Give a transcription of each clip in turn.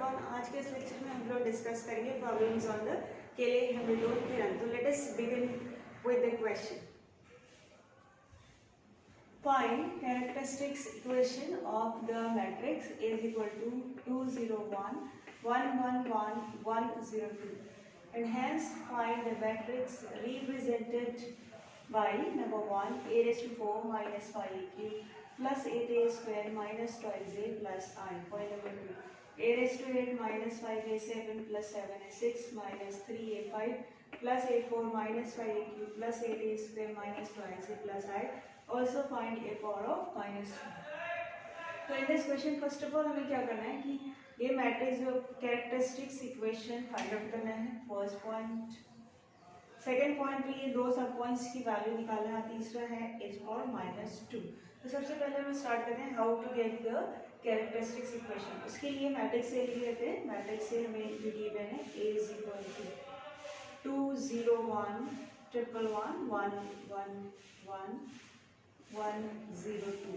Everyone, आज के इस लेक्चर में हम लोग डिस्कस करेंगे प्रॉब्लम्स ऑन द केले-हैमिल्टन थ्योरम। तो let us begin with the question. Find characteristics equation of the matrix A is equal to 2 0 1 1 1 1 1 0 2 and hence find the matrix represented by number 1 a raised to 4 minus 5a plus 8a square minus 12a plus I. Point number 2 a raised to 8 minus 5a 7 plus 7a 6 minus 3a 5 plus a 4 minus 5a cube plus 8a square minus 12a plus I. Also find a power of minus 2. तो in this question first of all हमें क्या करना है कि ये matrix जो characteristics equation find out करना है फर्स्ट पॉइंट। सेकेंड पॉइंट में ये दो सब पॉइंट्स की वैल्यू निकालना है, तीसरा है एच पावर माइनस 2। तो सबसे पहले हम स्टार्ट करते हैं how to get the characteristics equation. उसके लिए मैट्रिक्स से लिख लेते हैं। मैट्रिक्स से हमें जो गिवन है A is equal to 2 0 1 triple 1 1 1 1 1 0 2।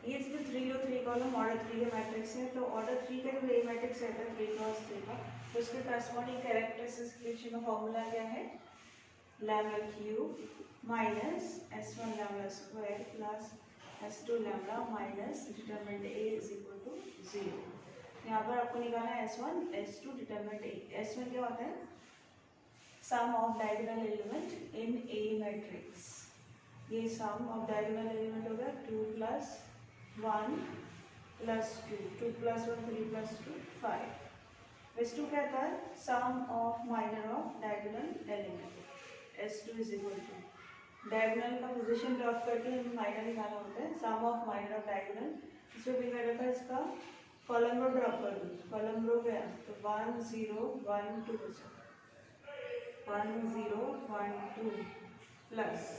ये इसमें 3 रो 3 कॉलम ऑर्डर 3 का मैट्रिक्स है। तो ऑर्डर 3 का जो ए मैट्रिक्स रहता है 3 क्रॉस 3 का, तो उसके करस्पॉन्डिंग कैरेक्टरिस्टिक्स इक्वेशन का फॉर्मूला क्या है, lambda cube minus s1 lambda square plus s2 lambda minus determinant a is equal to 0। यहाँ पर आपको निकालना है s1 s2 determinant a। s1 क्या होता है, sum of diagonal element in a matrix. ये सम ऑफ डायगोनल एलिमेंट होगा 2 plus 1 plus 2 2 plus 1 3 plus 2 5। S2 क्या था, sum of minor of diagonal element. S2 is equal to diagonal का position drop करके हमें माइनर निकालना होता है, sum of minor of diagonal. इसमें भी मैंने था इसका कॉलम रो ड्रॉप कर दूँ, कॉलम रो गया तो 1 0 1 2 बचा 1 0 1 2 plus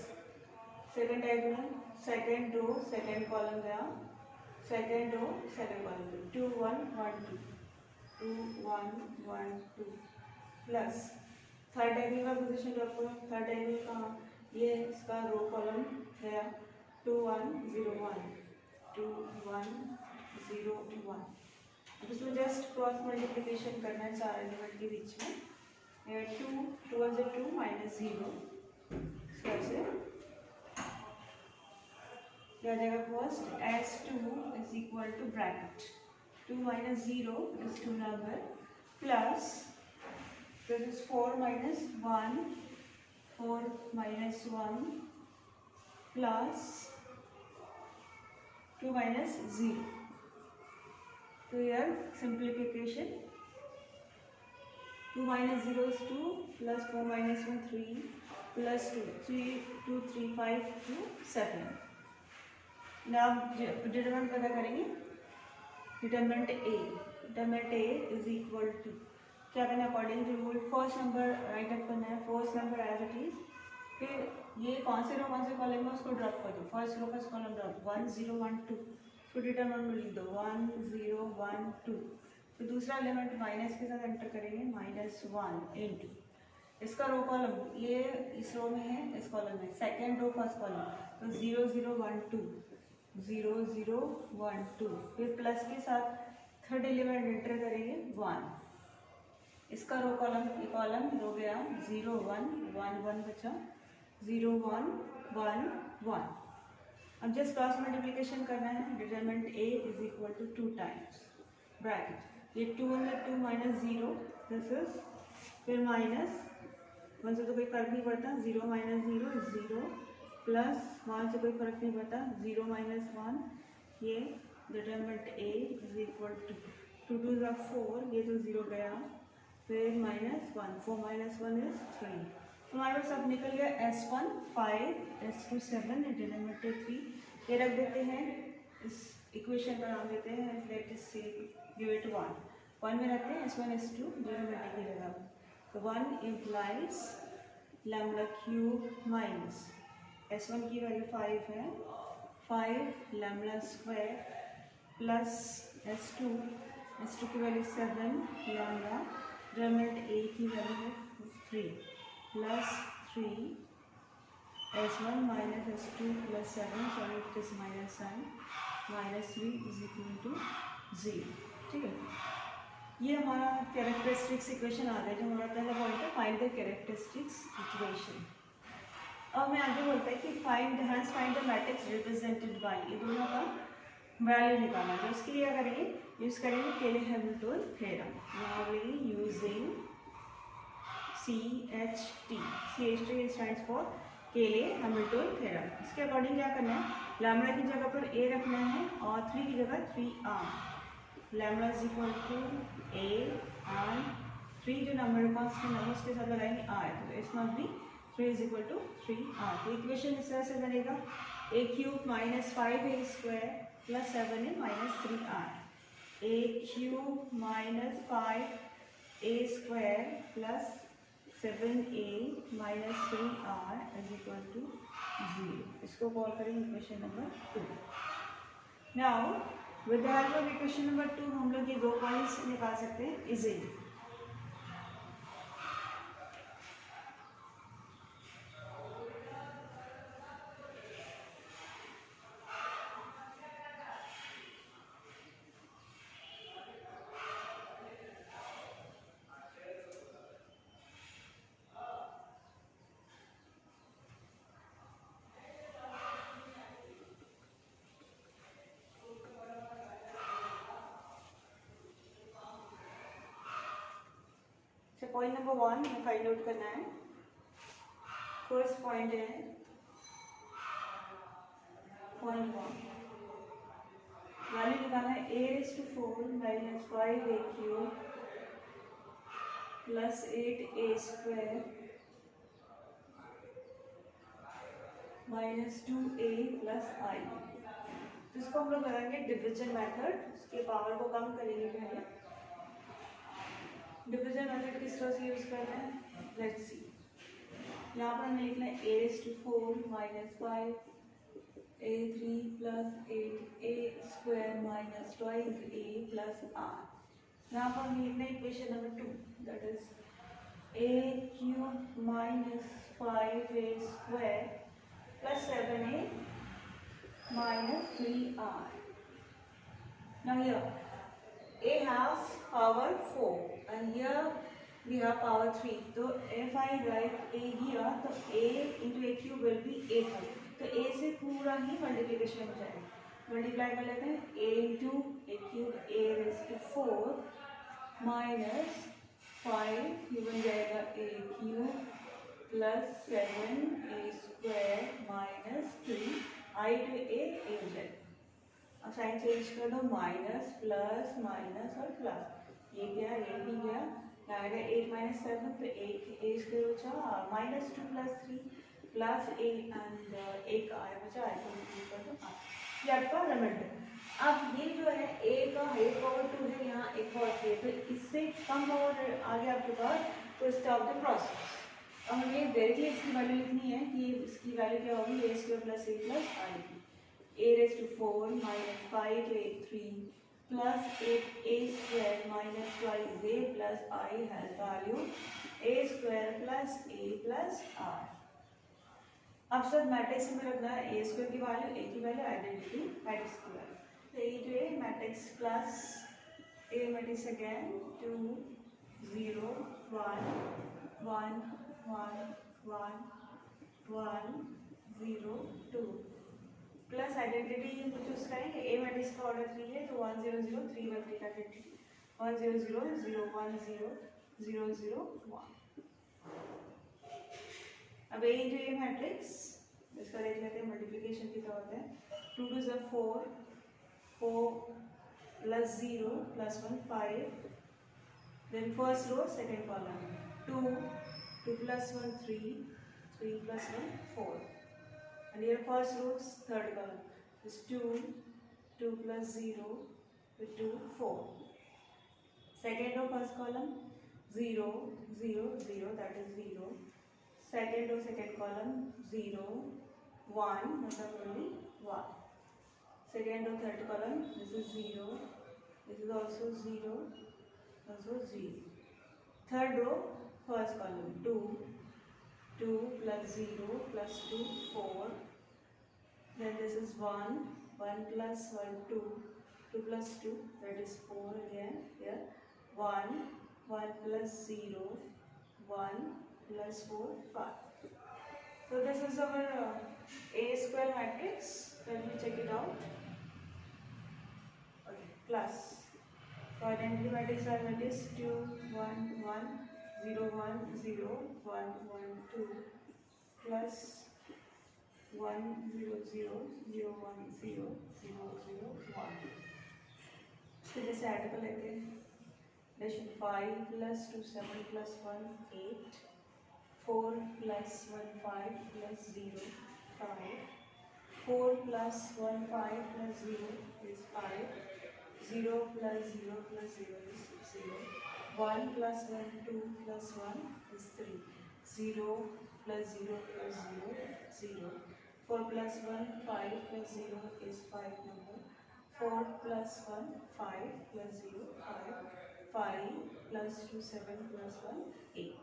second diagonal second row second column गया, second row second column 2 1 1 2 2 1 1 2 plus third diagonal का पोजीशन ड्रॉप करो। थर्ड डायगोनल कहाँ, ये इसका रो कॉलम गया 2 1 0 1 2 1 0 1। अब इसमें जस्ट क्रॉस मल्टीप्लिकेशन करना है चार एलिमेंट के बीच में। 2 2 से 2 माइनस 0 से क्या आ जाएगा, first s2 is equal to bracket 2 minus 0 is 2 number plus this is 4 minus 1 4 minus 1 plus 2 minus 0। तो यार simplification 2 minus 0 is 2 plus 4 minus 1 3 plus 2 3 2 3 5 2 7। now determinant पता करेंगे, determinant a is equal to क्या करना है, according to rule first number right up करना है, first number as it is. फिर ये कौन से रो कौन से कॉलम में उसको ड्रॉप कर दो, first row first column drop 1 0 1 2, फिर डिटरमिनेंट में लिख दो 1 0 1 2। फिर दूसरा एलिमेंट माइनस के साथ एंटर करेंगे माइनस 1 इंटू इसका रो कॉलम, ये इस रो में है इस कॉलम में, सेकेंड रो फर्स्ट कॉलम तो 0 0 1 2 0 0 1 2। फिर प्लस के साथ थर्ड एलिमेंट एंटर करेंगे 1, इसका रो कॉलम, ये कॉलम रो गया 0 1 1 1 बचा 0 1 1 1। अब जस्ट क्रॉस मल्टीप्लिकेशन करना है, determinant a is equal to 2 times bracket, ये 2 में 2 माइनस 0 दिस इज, फिर माइनस 1 से तो कोई फर्क नहीं पड़ता 0 माइनस 0 इज 0 प्लस 1 से कोई फर्क नहीं पड़ता 0 माइनस 1, ये determinant a is equal to 2 2 का 4, ये तो 0 गया, फिर माइनस 1 4 माइनस 1 इज 3। तो हमारे पास अब निकल गया s1 5 s2 7 डिटरमिनेंट 3। ये रख देते हैं, इस इक्वेशन का नाम देते हैं, लेट अस से गिव इट 1 में रखते हैं s1 s2 डिटरमिनेंट की जगह। तो 1 implies lambda cube minus s1 की वैल्यू 5 है 5 लैम्डा स्क्वायर प्लस s2 की वैल्यू 7 लैम्डा, डिटरमिनेंट a की वैल्यू है 3 plus 3 s1 minus s2 plus 7 sorry it is minus 3 is equal to 0। ठीक है, ये हमारा कैरेक्टरिस्टिक्स इक्वेशन आ गया, जो हमारा पहला पॉइंट है, फाइंड द कैरेक्टरिस्टिक्स इक्वेशन। अब मैं आगे बोलता है कि find the matrix represented by, ये दोनों का वैल्यू निकालना है। तो उसके लिए क्या करेंगे, यूज करेंगे Cayley Hamilton theorem. Now using CHT stands for Cayley Hamilton theorem. इसके अकॉर्डिंग क्या करना है, लैम्बडा की जगह पर a रखना है और 3 की जगह 3r। Lambda is equal to a and 3 जो नंबर पास के नंबर्स के साथ लगाएंगे r, तो इस must be 3 is equal to 3r। तो इक्वेशन इस तरह से बनेगा a³ minus 5a² plus 7a minus 3r। a³ minus 5a² plus 7a minus 3r is equal to 0। इसको कॉल करेंगे equation number 2। Now with the help of equation number 2 हम लोग ये 2 पॉइंट्स निकाल सकते हैं इजीली। पॉइंट नंबर 1 में find out करना है। फर्स्ट पॉइंट है पॉइंट 1, वैल्यू निकालना है a⁴ minus 5a³ plus 8a² minus 2a plus i। तो इसको हम लोग करेंगे डिविजन मेथड, इसके पावर को कम करेंगे पहले। डिविजन मेथड किस तरह से यूज करना है, लेट्स सी। यहाँ पर हमें लिखना है a⁴ minus 5a³ plus 8a² minus 2a plus r। यहाँ पर हमें लिखना है equation number 2, that is a³ minus 5a² plus 7a minus 3r. Now here a has power 4 and here we have power 3. So if I write a here, तो a into a³ will be a cube. तो a से पूरा ही multiplication हो जाएगा, multiply कर लेते हैं। a into a³ a⁴ minus 5, ये बन जाएगा a³ plus 7a² minus 3 i to a हो जाएगा। अब साइन चेंज कर दो, माइनस प्लस माइनस और प्लस, ये गया ये भी गया, आएगा 8 माइनस 7 तो 8a² बचा, minus 2 plus 3 plus a and एक आया बचा, ये आपका रिमाइंडर। अब ये जो है a का हाईएस्ट पावर 2 है, यहाँ एक पावर 3 है, तो इससे कम पावर आ गया आपके पास, तो स्टॉप द प्रोसेस। अब हमें डायरेक्टली इसकी वैल्यू लिखनी है कि इसकी वैल्यू क्या होगी, a² plus a plus i। a⁴ minus 5a³ plus 8a² minus 2a plus i has value a² plus a plus r। अब सब मैट्रिक्स में रखना है a² की वैल्यू, a की वैल्यू, आइडेंटिटी मैट्रिक्स की वैल्यू। तो a to a matrix plus a matrix again 2 0 1 1 1 1 1 0 2 plus identity choose करेंगे। ए मैट्रिक्स का ऑर्डर 3 है, तो 1 0 0 3 बाई 3 का आइडेंटिटी 1 0 0 0 1 0 0 0 1। अब ए इंटू ए मैट्रिक्स, इसका देख लेते हैं मल्टीप्लिकेशन कितना होता है। 2 2 ज़ा 4 4 plus 0 plus 1 5, then first row second column 2 2 plus 1 3 3 plus 1 4, and here first row third column is 2 2 plus 0 with 2 4, second row first column 0 0 0 that is 0, second row second column 0 1 मतलब only 1, second row third column this is 0, this is also 0 also 0, third row first column 2 2 plus 0 plus 2 4, then this is 1 1 plus 1 2 2 plus 2 that is 4 again, 1, 1 plus 0, 1 plus 4, 5. So this is our A square matrix. Let me check it out. Okay, plus. So identity matrix are that is 2, 1, 1, 0, 1, 0, 1, 1, 2 plus 1, 0, 0, 0, 1, 0, 0, 0, 1. So जैसे add कर लेते हैं. Addition 5 plus 2, 7 plus 1, 8. 4 plus 1, 5 plus 0, 5. 4 plus 1, 5 plus 0 is 5. 0 plus 0 plus 0 is 0. 1 plus 1, 2 plus 1 is 3. 0 plus 0 plus 0, 0. 4 plus 1, 5 plus 0 is 5 number. 4 plus 1, 5 plus 0, 5. 5 plus 2, 7 plus 1, 8.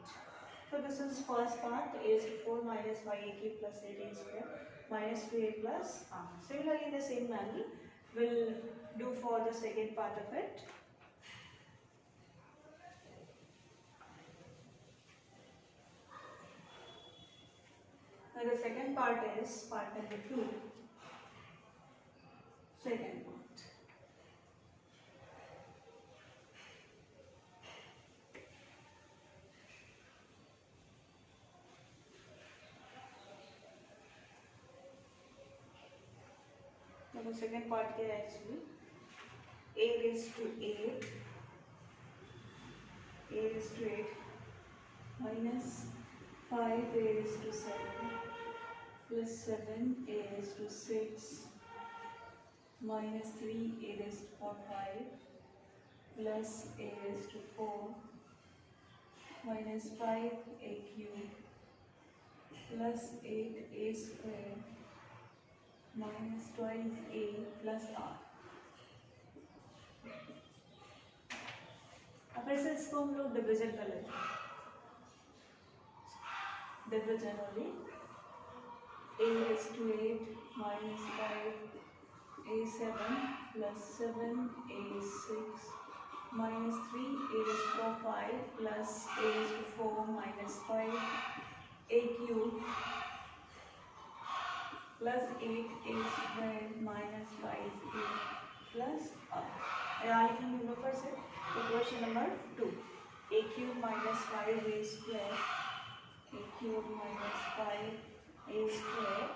So this is first part, a is to 4 minus 5ak plus 8a square minus 2a plus r. Similarly, in the same manner, we'll do for the second part of it. Now the second part is part number 2. Second part. Now the second part क्या है actually? A raised to 8, a raised to 8 minus 5 a raised to 7 plus 7 a raised to 6 minus 3 a raised to 5 plus a raised to 4 minus 5 a cube plus 8 a square minus twice a plus r. अब ऐसे इसको हम लोग division कर लेते हैं. Division only. a raised to 8 minus 5 a 7 plus 7 a 6 minus 3 a raised to 5 plus a raised to 4 minus 5 a cube plus 8 a square minus 5 a plus r. यहाँ लिखेंगे हम लोग फिर से equation number 2. a cube minus 5 a square, a cube minus 5 a square,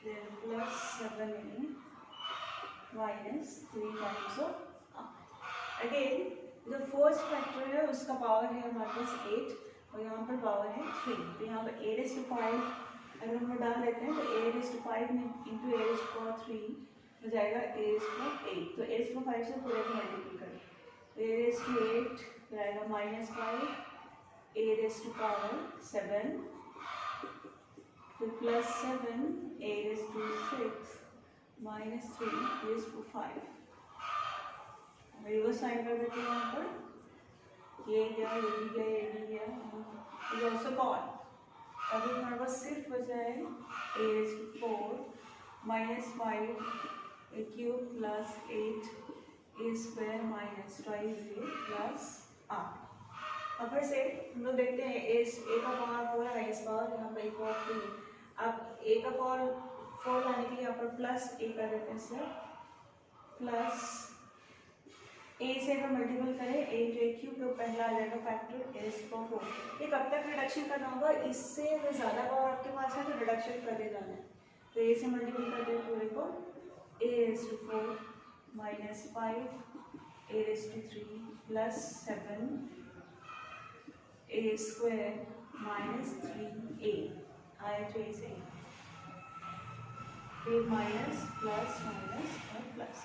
then plus 7a minus 3 times of r. Again, जो first factor है उसका power है हमारे पास 8 और यहाँ पर पावर है 3. तो यहाँ पर a raised to 5 अगर हम डाल देते हैं तो a raised to 5 into a raised to power 3 हो जाएगा a raised to 8. तो a raised to 5 से पूरे को मल्टीपल करें. a raised to 8 जाएगा minus 5 a raised to power 7 तो plus 7 a raised to 6 minus 3 raised to 5. Reverse sign कर देते हैं यहाँ पर. ये गया, ये भी गया, ये भी गया. Is also call. अभी हमारे पास सिर्फ बचा है a raised to 4 minus 5 a cube plus 8 a square minus twice a plus r. अब फिर से हम लोग देखते हैं a का पावर 4 है, इस पावर यहाँ पर a पावर 3. अब a का पावर 4 लाने के लिए यहाँ पर प्लस a कर देते हैं सर. प्लस a से अगर मल्टीपल करें a into a क्यूब तो पहला आ जाएगा फैक्टर a इसको 4. ये कब तक रिडक्शन करना होगा? इससे अगर ज़्यादा पावर आपके पास है तो रिडक्शन करते जाना है. तो a से मल्टीपल करते हैं पूरे को. a raised to 4 minus 5 a raised to 3 plus 7 a square minus 3a. आया तो a से a minus plus minus और प्लस.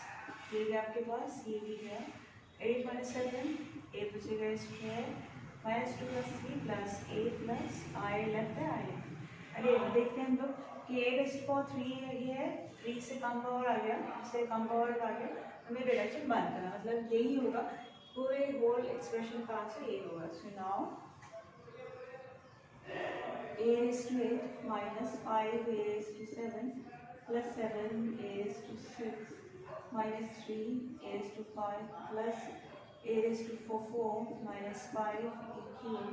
ये गया आपके पास, ये भी गया. 8 minus 7 a बचेगा square minus 2 plus 3 plus a plus I left है I. अरे देखते हैं हम लोग कि a raised to power 3 ये है, 3 से कम पावर आ गया, इससे कम पावर आ गया, हमें रिडक्शन बंद करना. मतलब यही होगा पूरे होल एक्सप्रेशन का आंसर यही होगा. So now a raised to 8 minus 5 a raised to 7 plus 7 a raised to 6 minus 3 a raised to 5 plus a raised to 4 minus 5 a cube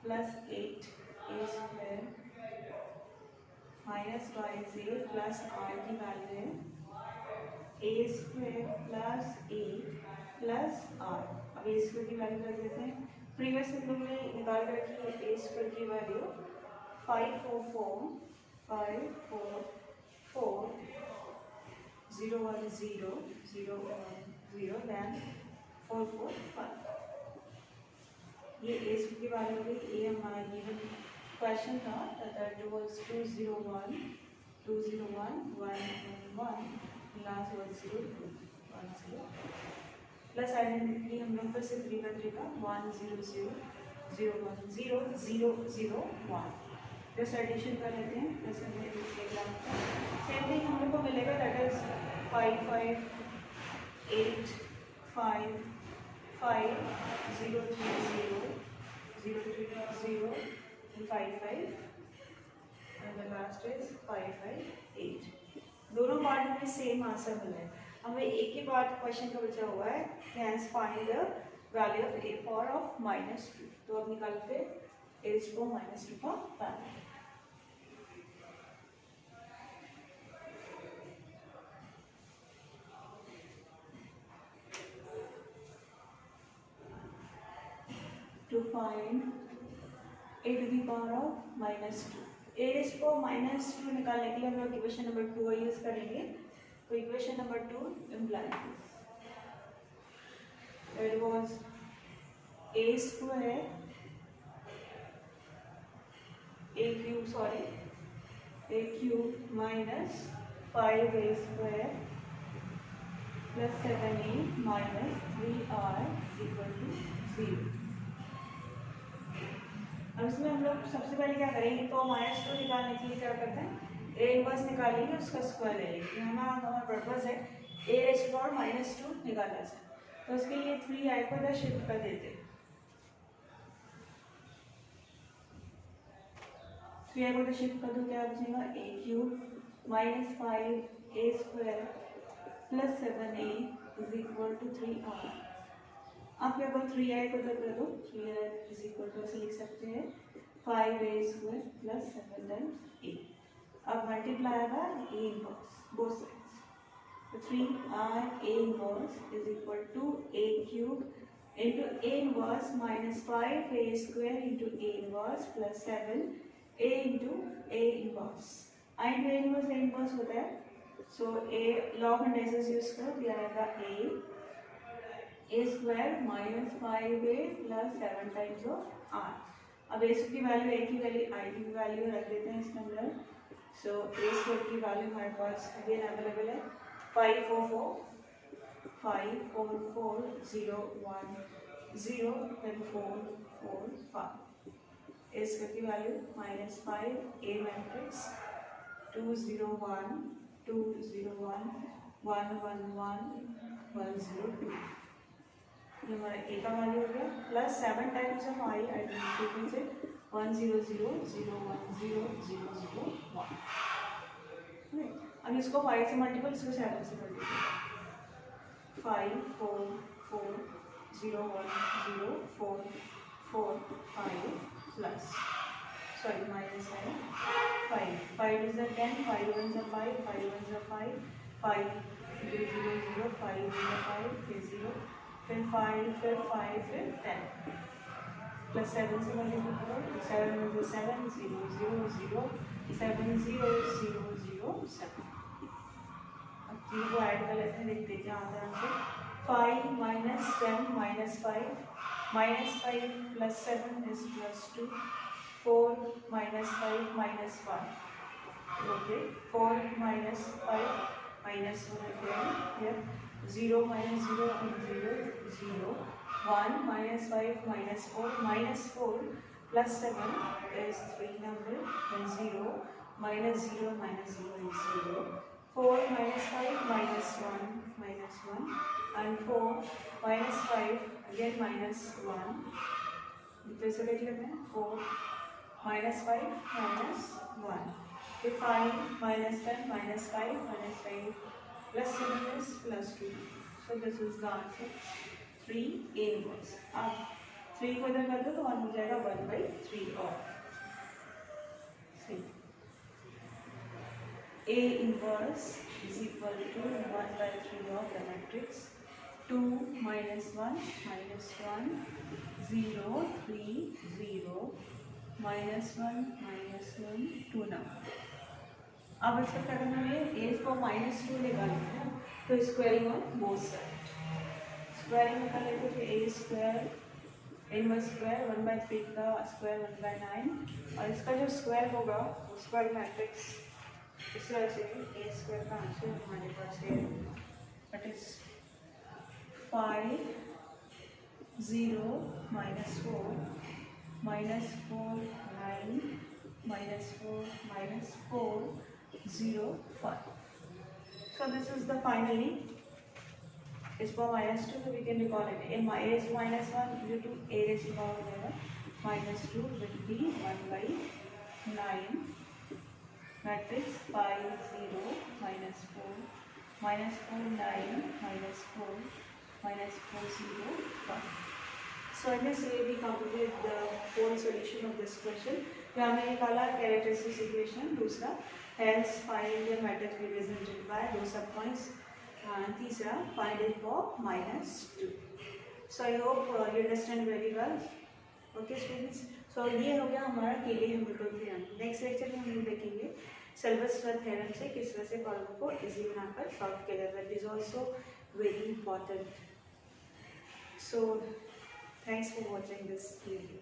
plus 8 a square minus y z plus r की value है a square plus a plus r। अब a square की value कर देते हैं। Previous हम लोग ने निकाल कर रखी है a स्क्वायर की वैल्यू 544 0 1 0 0 1 0 then 445। ये a स्क्वायर की वैल्यू हो गई। a हमारा गिवन क्वेश्चन था that was 201 201 111 last 102 10 plus identity हम लोग फिर से 3 का 3 का 1 0 0 0 1 0 0 0 1 जस्ट एडिशन कर लेते हैं। जैसे हमने सेम थिंग हम लोग को मिलेगा that is 5 5 8 5 5 0 3 0 0 3 0 5 5 and the last is 5 5 8। दोनों पार्ट में सेम आंसर मिला है। हमें एक ही पार्ट क्वेश्चन का बचा हुआ है hence find the value of a power of -2। तो अब निकालते हैं a raised to -2 का value. To find a to the power of -2 a raised to -2 निकालने के लिए हम लोग इक्वेशन नंबर 2 का यूज करेंगे। तो equation number 2 implies it was a square a cube minus 5a square plus 7a minus 3r equal to 0। अब इसमें हम लोग सबसे पहले क्या करेंगे तो -2 निकालने के लिए क्या करते हैं a इनवर्स निकालेंगे उसका स्क्वायर ले लेंगे। हमारा पर्पस है a रेज़ टू पावर -2 निकालना है। तो उसके लिए 3i को इधर शिफ्ट कर देते हैं। 3i को इधर शिफ्ट कर दो क्या बचेगा a cube minus 5a square plus 7a is equal to 3r। आप क्या करो 3i को इधर कर दो 3i is equal to ऐसे लिख सकते हैं 5a square plus 7 times a। अब मल्टीप्लाई आएगा a इनवर्स बोथ साइड्स। तो 3r a inverse is equal to a cube into a inverse minus 5a square into a inverse plus 7 a into a inverse। a into a inverse होता है। सो a log indices use करो दिया आएगा a square minus 5a plus 7 times of r। अब a की value a की value i की value रख देते हैं इसके अंदर। सो a स्क्वायर की वैल्यू हमारे पास अगेन अवेलेबल है 544 0 1 0 then 4 4 5। a स्क्वायर की वैल्यू -5 a मैट्रिक्स 2 0 1 2 0 1 1 1 1 1 0 2। ये हमारा a का वैल्यू हो गया plus 7 times of i identity से 1 0 0 0 1 0 0 0 1। अब इसको 5 से मल्टीपल इसको 7 से मल्टीपल 5 4 4 0 1 0 4 4 5 प्लस सॉरी माइनस है 5 5 इज 10 5 1 is 5 5 1 is 5 5 0 0 0 5 0 5 फिर 0 फिर 5 फिर 5 फिर 10 प्लस 7 से मल्टीपल करो 7 into 7 0 0 0 7 0 0 0 7। अब 3 को ऐड कर लेते हैं देखते हैं क्या आता है answer 5 minus 10 minus 5 plus 7 is plus 2 4 minus 5 minus 1 okay 4 minus 5 minus 1 again here 0 minus 0 and 0 0 1 minus 5 minus 4 plus 7 is 300 then 0 minus 0 minus 0 is 0 4 minus 5 minus 1 and 4 minus 5 again minus 1 फिर से देख लेते हैं 4 minus 5 minus 1 फिर 5 minus 10 minus 5 plus 7 is plus 2 so this is the answer 3 A inverse. अब 3 को इधर कर दो तो 1 हो जाएगा 1/3 of A inverse is equal to 1/3 of the matrix 2 minus 1 minus 1 0 3 0 minus 1 minus 1 2 now। अब इसका क्या करना है, a को -2 निकालना है तो squaring on both side, squaring निकाल लेते तो a स्क्वायर इनवर्स स्क्वायर 1/3 का स्क्वायर 1/9 और इसका जो स्क्वायर होगा स्क्वायर मैट्रिक्स इस तरह से a स्क्वायर का आंसर हमारे पास है that is 5 0 -4 -4 9 -4 -4 0 5। So this is the finally is for -2 so we can recall it a is -1 due to a raised to power whatever -2 will be 1/9 matrix 5 0 -4 -4 9 -4 -4 0 1। So in this way we completed the whole solution of this question। तो हमने निकाला characteristics equation, दूसरा hence find the matrix represented by दो सब points, तीसरा find it for -2। So I hope you understand very well। Okay students, so ये हो गया हमारा केली हैमिल्टन थ्योरम। नेक्स्ट लेक्चर में हम लोग देखेंगे सेल्बर्ट थ्योरम से किस तरह से प्रॉब्लम को इजी बनाकर सॉल्व किया जाता है। That is also very important. So thanks for watching this video।